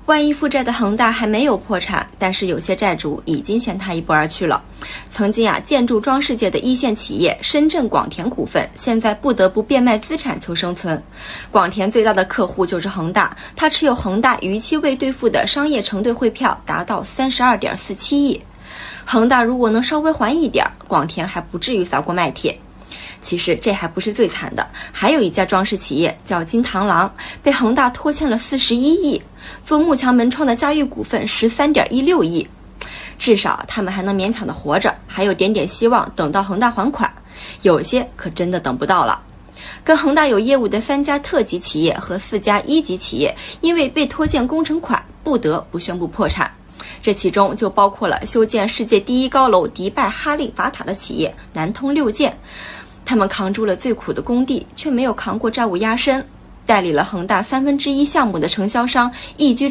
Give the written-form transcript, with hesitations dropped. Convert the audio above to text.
万亿负债的恒大还没有破产，但是有些债主已经先他一步而去了。曾经建筑装饰界的一线企业深圳广田股份，现在不得不变卖资产求生存。广田最大的客户就是恒大，他持有恒大逾期未兑付的商业承兑汇票达到32.47亿。恒大如果能稍微还一点，广田还不至于撒锅卖铁。其实这还不是最惨的，还有一家装饰企业叫金螳螂，被恒大拖欠了41亿，做幕墙门窗的嘉裕股份13.16亿。至少他们还能勉强的活着，还有点点希望等到恒大还款，有些可真的等不到了。跟恒大有业务的3家特级企业和4家1级企业，因为被拖欠工程款，不得不宣布破产。这其中就包括了修建世界第1高楼迪拜哈利法塔的企业南通六建，他们扛住了最苦的工地，却没有扛过债务压身。代理了恒大1/3项目的承销商易居